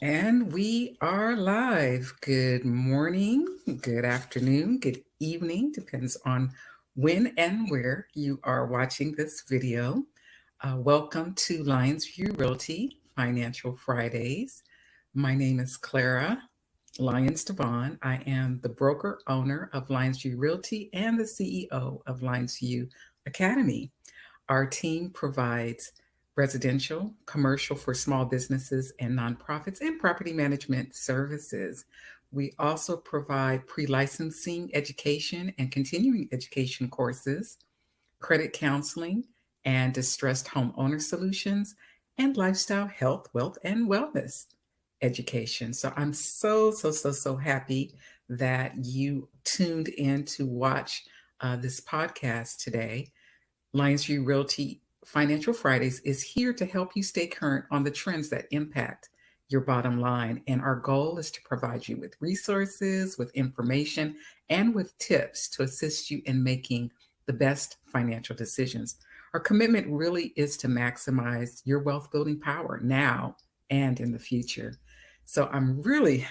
And we are live. Good morning, good afternoon, good evening, depends on when and where you are watching this video. Welcome to Lyonsview Realty Financial Fridays. My name is Clara Lyons-DeVaughn. I am the broker owner of Lyonsview Realty and the CEO of Lyonsview Academy. Our team provides residential, commercial for small businesses and nonprofits, and property management services. We also provide pre licensing education and continuing education courses, credit counseling, and distressed homeowner solutions, and lifestyle, health, wealth, and wellness education. So I'm so happy that you tuned in to watch this podcast today. Lyonsview Realty Financial Fridays is here to help you stay current on the trends that impact your bottom line. And our goal is to provide you with resources, with information, and with tips to assist you in making the best financial decisions. Our commitment really is to maximize your wealth building power now and in the future. So I'm really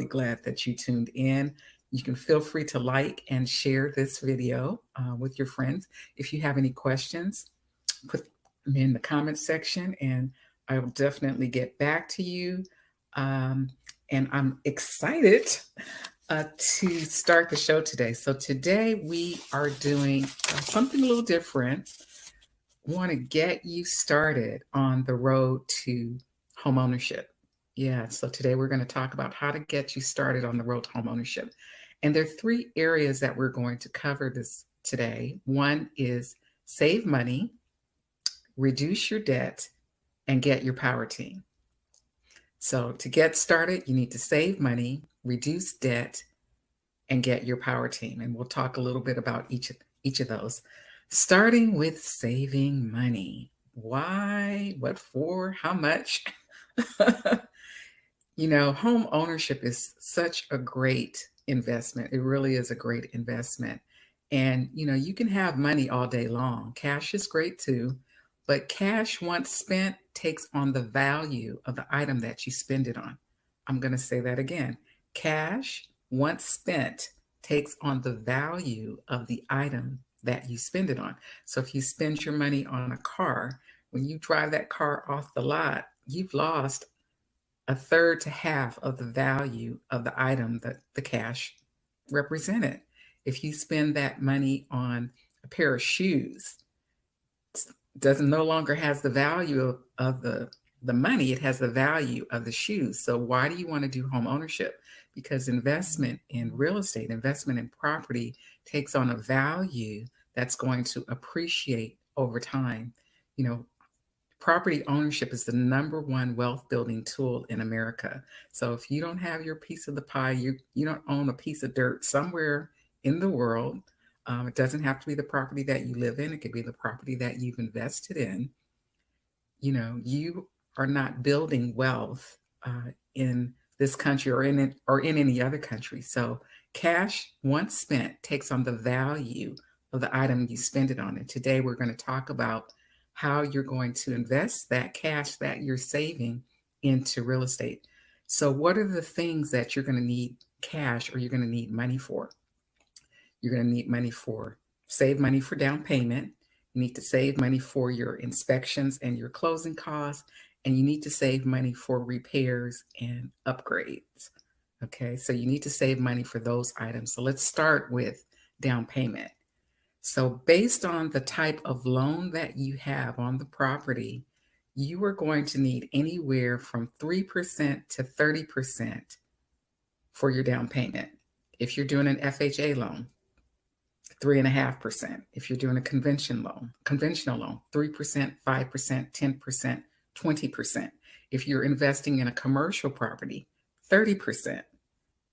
glad that you tuned in. You can feel free to like and share this video with your friends. If you have any questions, put them in the comment section and I will definitely get back to you. And I'm excited to start the show today. So today we are doing something a little different. We want to get you started on the road to home ownership. Yeah, so today we're going to talk about how to get you started on the road to home ownership. And there are three areas that we're going to cover this today. One is save money, reduce your debt, and get your power team. So to get started, you need to save money, reduce debt, and get your power team. And we'll talk a little bit about each of those. Starting with saving money. Why? What for? How much? Home ownership is such a great investment. It really is a great investment. And, you can have money all day long. Cash is great too, but cash once spent takes on the value of the item that you spend it on. I'm going to say that again. Cash once spent takes on the value of the item that you spend it on. So if you spend your money on a car, when you drive that car off the lot, you've lost a third to half of the value of the item that the cash represented. If you spend that money on a pair of shoes, it doesn't no longer has the value of the money, it has the value of the shoes. So why do you want to do home ownership? Because investment in real estate, investment in property takes on a value that's going to appreciate over time. Property ownership is the number one wealth building tool in America. So if you don't have your piece of the pie, you don't own a piece of dirt somewhere in the world. It doesn't have to be the property that you live in. It could be the property that you've invested in. You are not building wealth in this country or in any other country. So cash once spent takes on the value of the item you spend it on. And today we're going to talk about how you're going to invest that cash that you're saving into real estate. So what are the things that you're going to need cash or you're going to need money for? You're going to need money for save money for down payment. You need to save money for your inspections and your closing costs, and you need to save money for repairs and upgrades. Okay, so you need to save money for those items. So let's start with down payment. So based on the type of loan that you have on the property, you are going to need anywhere from 3% to 30% for your down payment. If you're doing an FHA loan, 3.5%. If you're doing a conventional loan, 3%, 5%, 10%, 20%. If you're investing in a commercial property, 30%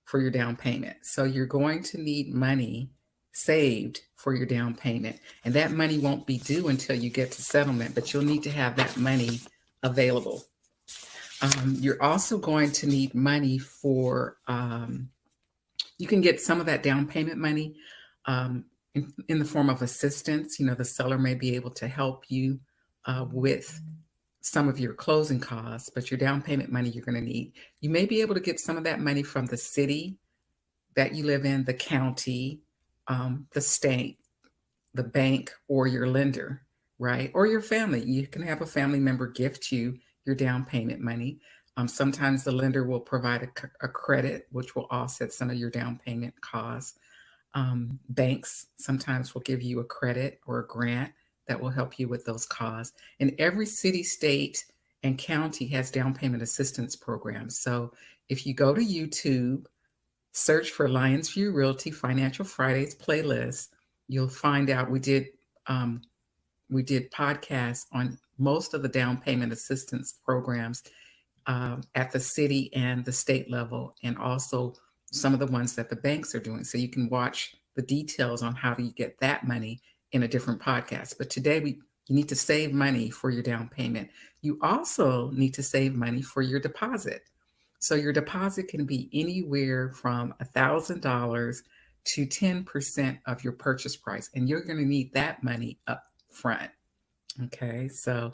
for your down payment. So you're going to need money saved for your down payment. And that money won't be due until you get to settlement, but you'll need to have that money available. You're also going to need money for, you can get some of that down payment money in the form of assistance. The seller may be able to help you with some of your closing costs, but your down payment money you're going to need. You may be able to get some of that money from the city that you live in, the county, the state, the bank, or your lender, right? Or your family. You can have a family member gift you your down payment money. Sometimes the lender will provide a credit, which will offset some of your down payment costs. Banks sometimes will give you a credit or a grant that will help you with those costs. And every city, state, and county has down payment assistance programs. So if you go to YouTube, search for Lyonsview Realty Financial Fridays playlist, you'll find out um, we did podcasts on most of the down payment assistance programs at the city and the state level, and also some of the ones that the banks are doing. So you can watch the details on how do you get that money in a different podcast. But today you need to save money for your down payment. You also need to save money for your deposit. So your deposit can be anywhere from $1,000 to 10% of your purchase price, and you're going to need that money up front. Okay, so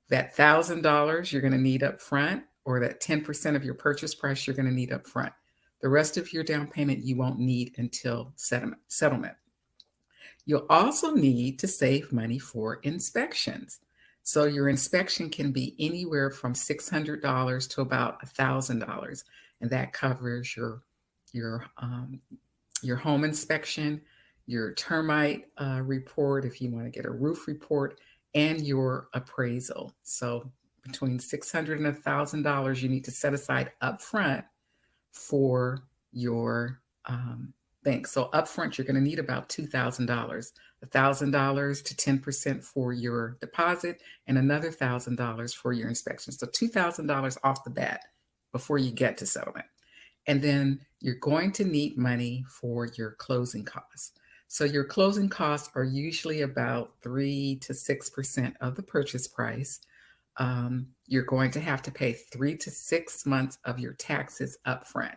that $1,000 you're going to need up front, or that 10% of your purchase price you're going to need up front. The rest of your down payment you won't need until settlement. You'll also need to save money for inspections. So your inspection can be anywhere from $600 to about $1,000, and that covers your your home inspection, your termite report if you want to get a roof report, and your appraisal. So between $600 and $1,000 you need to set aside upfront for your bank. So upfront you're going to need about $2,000, $1,000 to 10% for your deposit, and another $1,000 for your inspection. So $2,000 off the bat before you get to settlement. And then you're going to need money for your closing costs. So your closing costs are usually about 3 to 6% of the purchase price. You're going to have to pay 3 to 6 months of your taxes upfront.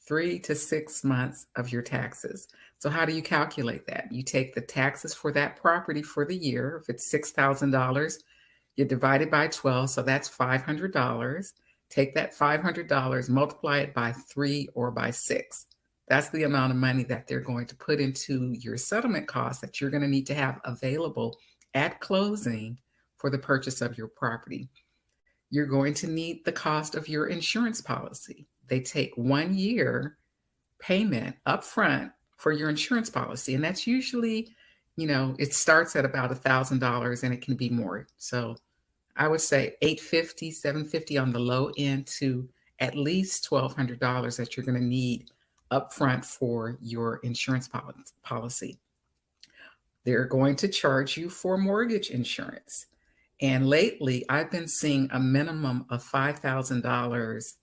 3 to 6 months of your taxes. So how do you calculate that? You take the taxes for that property for the year. If it's $6,000, you divide it by 12, so that's $500. Take that $500, multiply it by 3 or by 6. That's the amount of money that they're going to put into your settlement costs that you're going to need to have available at closing for the purchase of your property. You're going to need the cost of your insurance policy. They take 1 year payment upfront for your insurance policy, and that's usually, it starts at about $1,000 and it can be more. So I would say $850, $750 on the low end to at least $1,200 that you're going to need upfront for your insurance policy. They're going to charge you for mortgage insurance. And lately, I've been seeing a minimum of $5,000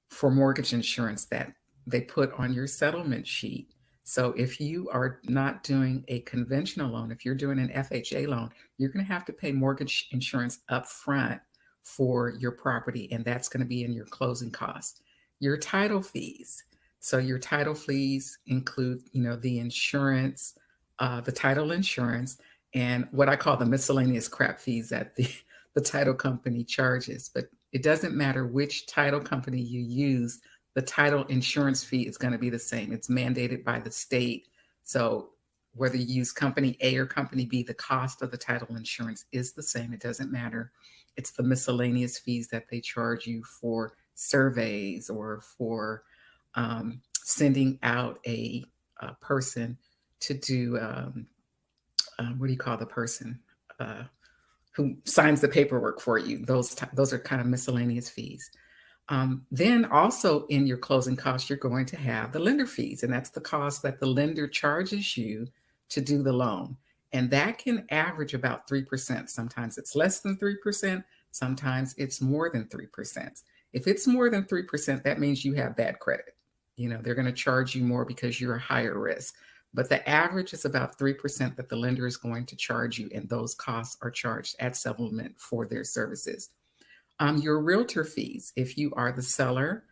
for mortgage insurance that they put on your settlement sheet. So if you are not doing a conventional loan, if you're doing an FHA loan, you're going to have to pay mortgage insurance up front for your property, and that's going to be in your closing costs. Your title fees. So your title fees include, the insurance, the title insurance, and what I call the miscellaneous crap fees that the title company charges. But it doesn't matter which title company you use, the title insurance fee is going to be the same. It's mandated by the state. So whether you use company A or company B, the cost of the title insurance is the same. It doesn't matter. It's the miscellaneous fees that they charge you for surveys or for sending out a person to do, what do you call the person who signs the paperwork for you? Those are kind of miscellaneous fees. Then also in your closing costs, you're going to have the lender fees, and that's the cost that the lender charges you to do the loan. And that can average about 3%. Sometimes it's less than 3%. Sometimes it's more than 3%. If it's more than 3%, that means you have bad credit. They're going to charge you more because you're a higher risk. But the average is about 3% that the lender is going to charge you, and those costs are charged at settlement for their services. Your realtor fees, if you are the seller,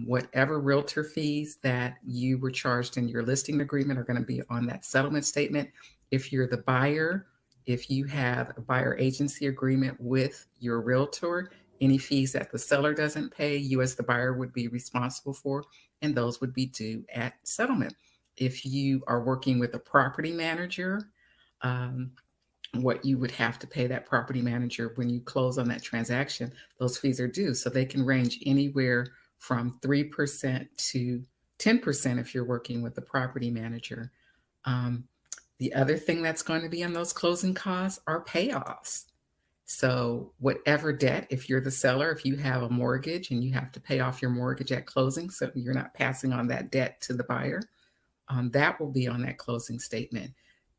whatever realtor fees that you were charged in your listing agreement are going to be on that settlement statement. If you're the buyer, If you have a buyer agency agreement with your realtor, any fees that the seller doesn't pay, you as the buyer would be responsible for, and those would be due at settlement. If you are working with a property manager, um, what you would have to pay that property manager when you close on that transaction, those fees are due. So they can range anywhere from 3% to 10% if you're working with a property manager. Um, the other thing that's going to be in those closing costs are payoffs. So, whatever debt, if you're the seller, if you have a mortgage and you have to pay off your mortgage at closing, so you're not passing on that debt to the buyer, that will be on that closing statement.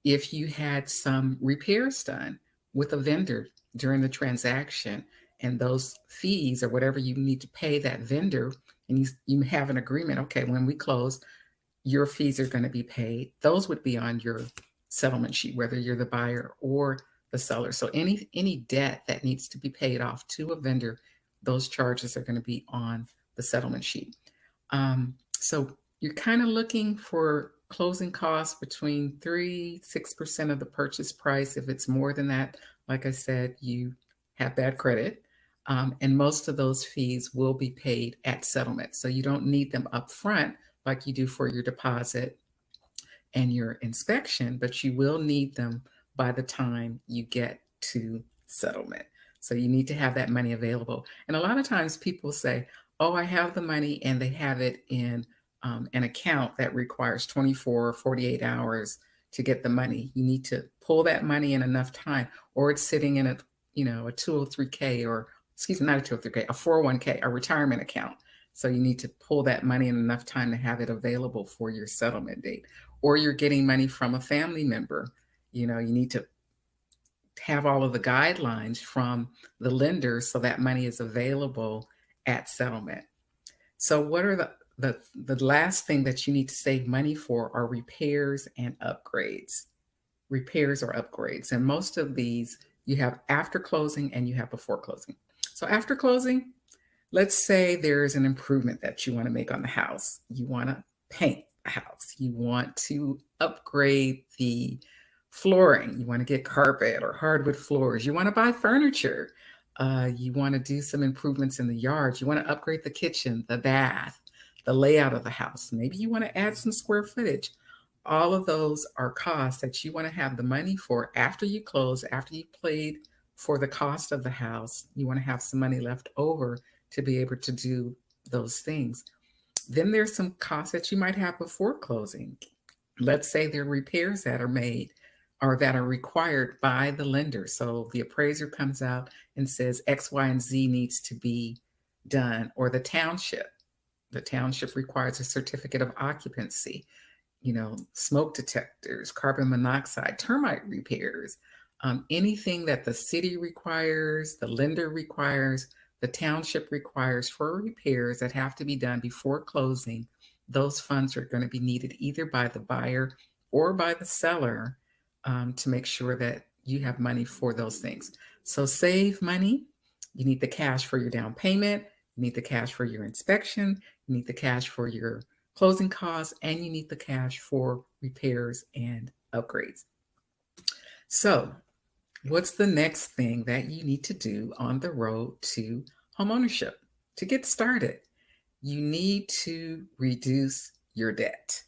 If you had some repairs done with a vendor during the transaction and those fees or whatever you need to pay that vendor, and you have an agreement, okay, when we close, your fees are going to be paid. Those would be on your settlement sheet, whether you're the buyer or the seller. So any debt that needs to be paid off to a vendor, those charges are going to be on the settlement sheet. So you're kind of looking for closing costs between 3-6% of the purchase price. If it's more than that, like I said, you have bad credit. And most of those fees will be paid at settlement. So you don't need them up front like you do for your deposit and your inspection, but you will need them by the time you get to settlement. So you need to have that money available. And a lot of times people say, oh, I have the money, and they have it in an account that requires 24 or 48 hours to get the money. You need to pull that money in enough time, or it's sitting in a 203K, or excuse me, not a 203K, a 401K, a retirement account. So you need to pull that money in enough time to have it available for your settlement date. Or you're getting money from a family member. You need to have all of the guidelines from the lender so that money is available at settlement. So what are the last thing that you need to save money for are repairs and upgrades. Repairs or upgrades. And most of these you have after closing and you have before closing. So after closing, let's say there's an improvement that you want to make on the house. You want to paint the house. You want to upgrade the flooring. You want to get carpet or hardwood floors. You want to buy furniture. You want to do some improvements in the yard. You want to upgrade the kitchen, the bath, the layout of the house. Maybe you want to add some square footage. All of those are costs that you want to have the money for after you close, after you paid for the cost of the house. You want to have some money left over to be able to do those things. Then there's some costs that you might have before closing. Let's say there are repairs that are made or that are required by the lender. So the appraiser comes out and says X, Y, and Z needs to be done, or the township. The township requires a certificate of occupancy, smoke detectors, carbon monoxide, termite repairs, anything that the city requires, the lender requires, the township requires for repairs that have to be done before closing. Those funds are going to be needed either by the buyer or by the seller to make sure that you have money for those things. So save money. You need the cash for your down payment. You need the cash for your inspection. You need the cash for your closing costs, and you need the cash for repairs and upgrades. So what's the next thing that you need to do on the road to homeownership to get started? You need to reduce your debt.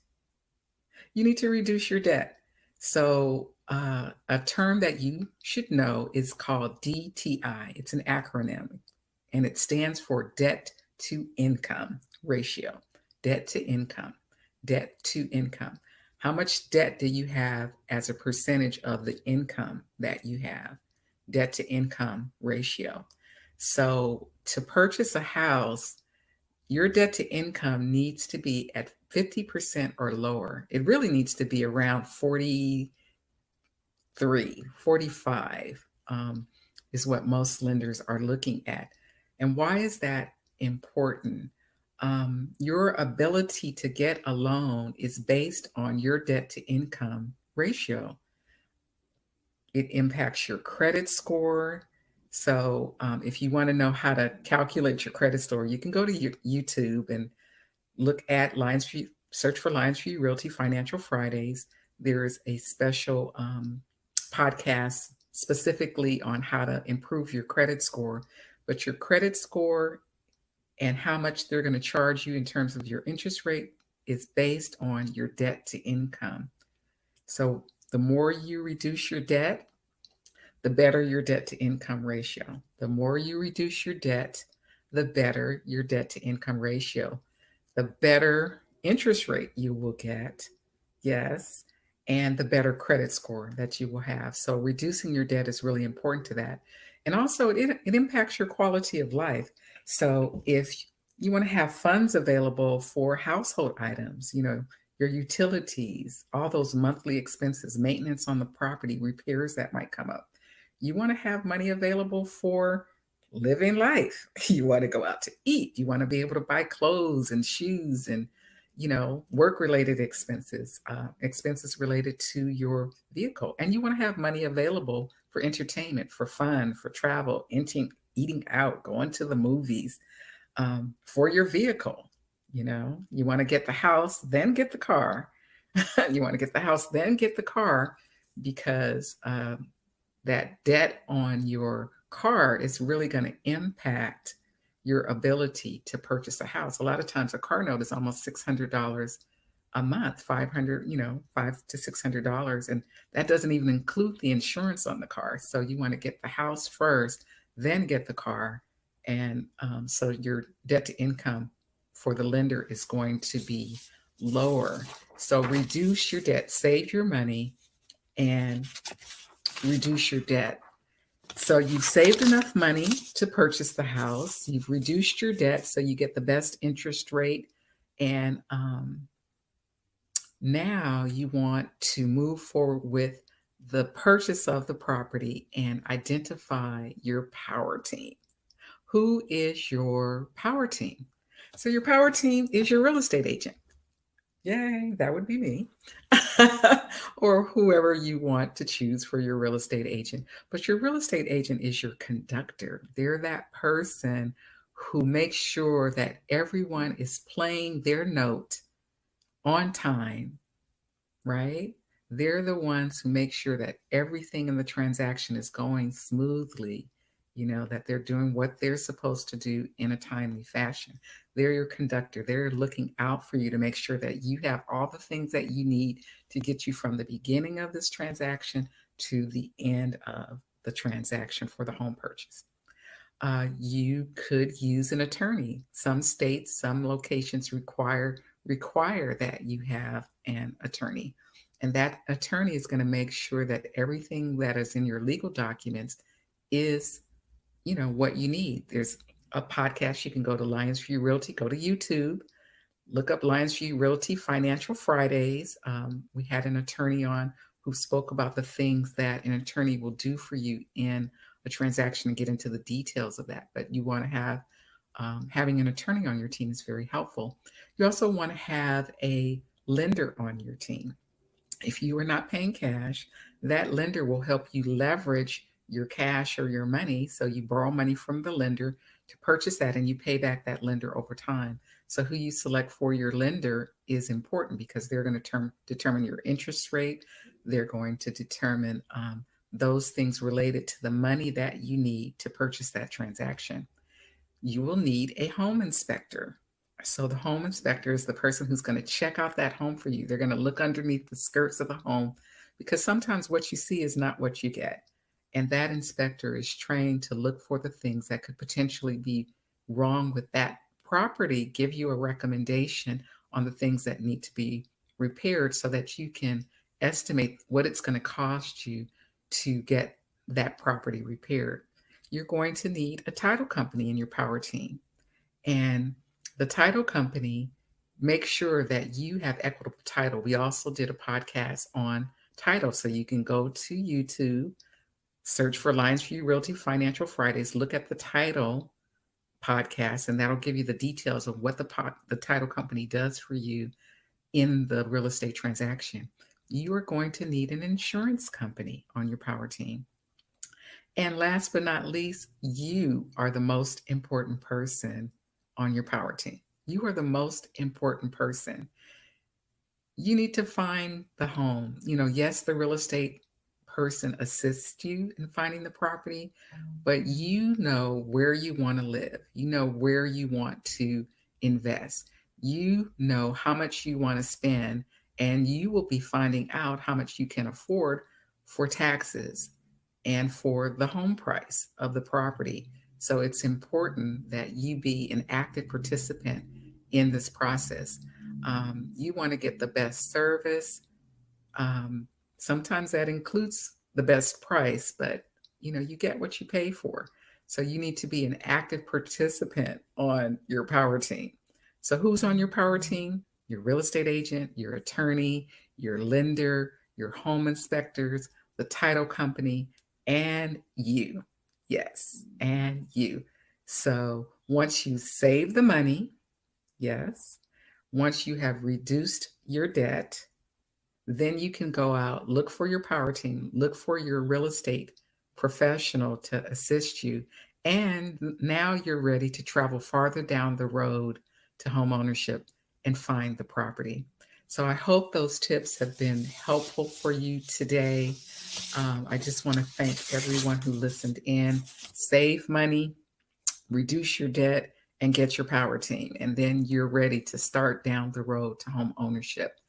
You need to reduce your debt. So a term that you should know is called DTI. It's an acronym, and it stands for debt to income ratio. Debt to income. Debt to income. How much debt do you have as a percentage of the income that you have? Debt to income ratio. So to purchase a house, your debt to income needs to be at 50% or lower. It really needs to be around 43, 45 is what most lenders are looking at. And why is that important? Your ability to get a loan is based on your debt to income ratio. It impacts your credit score. So if you want to know how to calculate your credit score, you can go to YouTube and look at search for Lyonsview Realty Financial Fridays. There is a special podcasts specifically on how to improve your credit score, but your credit score and how much they're going to charge you in terms of your interest rate is based on your debt to income. So the more you reduce your debt, the better your debt to income ratio. The more you reduce your debt, the better your debt to income ratio, the better interest rate you will get. Yes. And the better credit score that you will have. So reducing your debt is really important to that. And also, it impacts your quality of life. So if you want to have funds available for household items, your utilities, all those monthly expenses, maintenance on the property, repairs that might come up. You want to have money available for living life. You want to go out to eat. You want to be able to buy clothes and shoes and, work related expenses, expenses related to your vehicle. And you want to have money available for entertainment, for fun, for travel, eating out, going to the movies, for your vehicle. You want to get the house, then get the car. You want to get the house, then get the car because that debt on your car is really going to impact your ability to purchase a house. A lot of times a car note is almost $600 a month, 500, $500 to $600. And that doesn't even include the insurance on the car. So you want to get the house first, then get the car. And so your debt to income for the lender is going to be lower. So reduce your debt, save your money, and reduce your debt. So you've saved enough money to purchase the house. You've reduced your debt so you get the best interest rate. And now you want to move forward with the purchase of the property and identify your power team. Who is your power team? So your power team is your real estate agent. Yay, that would be me. Or whoever you want to choose for your real estate agent. But your real estate agent is your conductor. They're that person who makes sure that everyone is playing their note on time, right? They're the ones who make sure that everything in the transaction is going smoothly, that they're doing what they're supposed to do in a timely fashion. They're your conductor. They're looking out for you to make sure that you have all the things that you need to get you from the beginning of this transaction to the end of the transaction for the home purchase. You could use an attorney. Some states, some locations require that you have an attorney. And that attorney is going to make sure that everything that is in your legal documents is, what you need. There's a podcast. You can go to Lyonsview Realty, go to YouTube, look up Lyonsview Realty Financial Fridays. We had an attorney on who spoke about the things that an attorney will do for you in a transaction and get into the details of that. But you want to have having an attorney on your team is very helpful. You also want to have a lender on your team. If you are not paying cash, that lender will help you leverage your cash or your money. So you borrow money from the lender to purchase that and you pay back that lender over time. So who you select for your lender is important because they're going to determine your interest rate. They're going to determine those things related to the money that you need to purchase that transaction. You will need a home inspector. So the home inspector is the person who's going to check out that home for you. They're going to look underneath the skirts of the home because sometimes what you see is not what you get. And that inspector is trained to look for the things that could potentially be wrong with that property, give you a recommendation on the things that need to be repaired so that you can estimate what it's going to cost you to get that property repaired. You're going to need a title company in your power team. And the title company makes sure that you have equitable title. We also did a podcast on title. So you can go to YouTube, search for Lyonsview Realty Financial Fridays, look at the title podcast, and that'll give you the details of what the title company does for you in the real estate transaction. You are going to need an insurance company on your power team. And last but not least, you are the most important person on your power team. You are the most important person. You need to find the home. Yes, the real estate person assist you in finding the property, but you know where you want to live. You know where you want to invest. You know how much you want to spend, and you will be finding out how much you can afford for taxes and for the home price of the property. So it's important that you be an active participant in this process. You want to get the best service. um, Sometimes that includes the best price, but you get what you pay for. So you need to be an active participant on your power team. So who's on your power team? Your real estate agent, your attorney, your lender, your home inspectors, the title company, and you. Yes, and you. So once you save the money, yes, once you have reduced your debt, then you can go out, look for your power team, look for your real estate professional to assist you. And now you're ready to travel farther down the road to home ownership and find the property. So I hope those tips have been helpful for you today. I just want to thank everyone who listened in. Save money, reduce your debt, and get your power team. And then you're ready to start down the road to home ownership.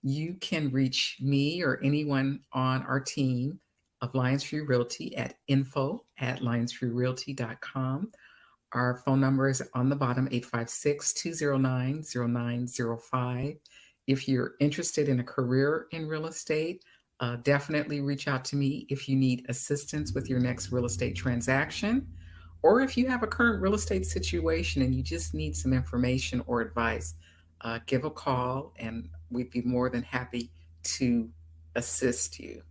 You can reach me or anyone on our team of Lyonsview Realty at info@lyonsviewrealty.com. Our phone number is on the bottom, 856-209-0905. If you're interested in a career in real estate, definitely reach out to me if you need assistance with your next real estate transaction, or if you have a current real estate situation and you just need some information or advice. Give a call and we'd be more than happy to assist you.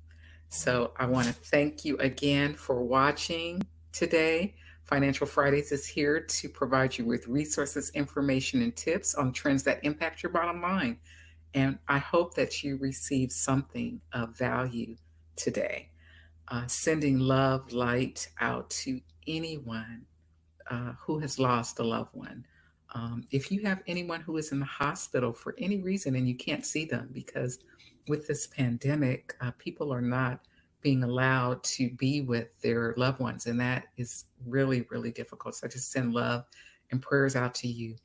So I want to thank you again for watching today. Financial Fridays is here to provide you with resources, information, and tips on trends that impact your bottom line. And I hope that you receive something of value today. Sending love, light out to anyone who has lost a loved one. If you have anyone who is in the hospital for any reason and you can't see them because with this pandemic, people are not being allowed to be with their loved ones, and that is really, really difficult. So I just send love and prayers out to you.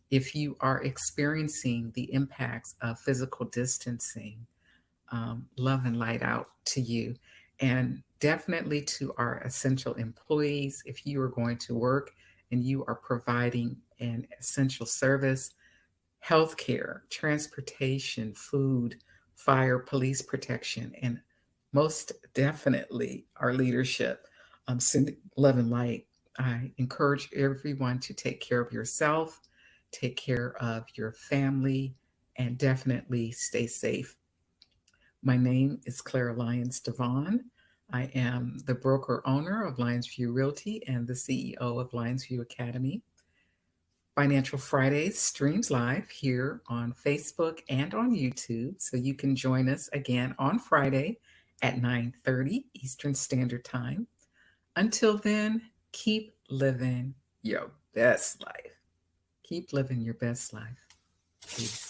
If you are experiencing the impacts of physical distancing, love and light out to you. And definitely to our essential employees, if you are going to work and you are providing an essential service, healthcare, transportation, food, fire, police protection, and most definitely our leadership, sending love and light. I encourage everyone to take care of yourself, take care of your family, and definitely stay safe. My name is Clara Lyons-DeVaughn. I am the broker owner of Lyonsview Realty and the CEO of Lyonsview Academy. Financial Fridays streams live here on Facebook and on YouTube, so you can join us again on Friday at 9:30 Eastern Standard Time. Until then, keep living your best life. Keep living your best life. Peace.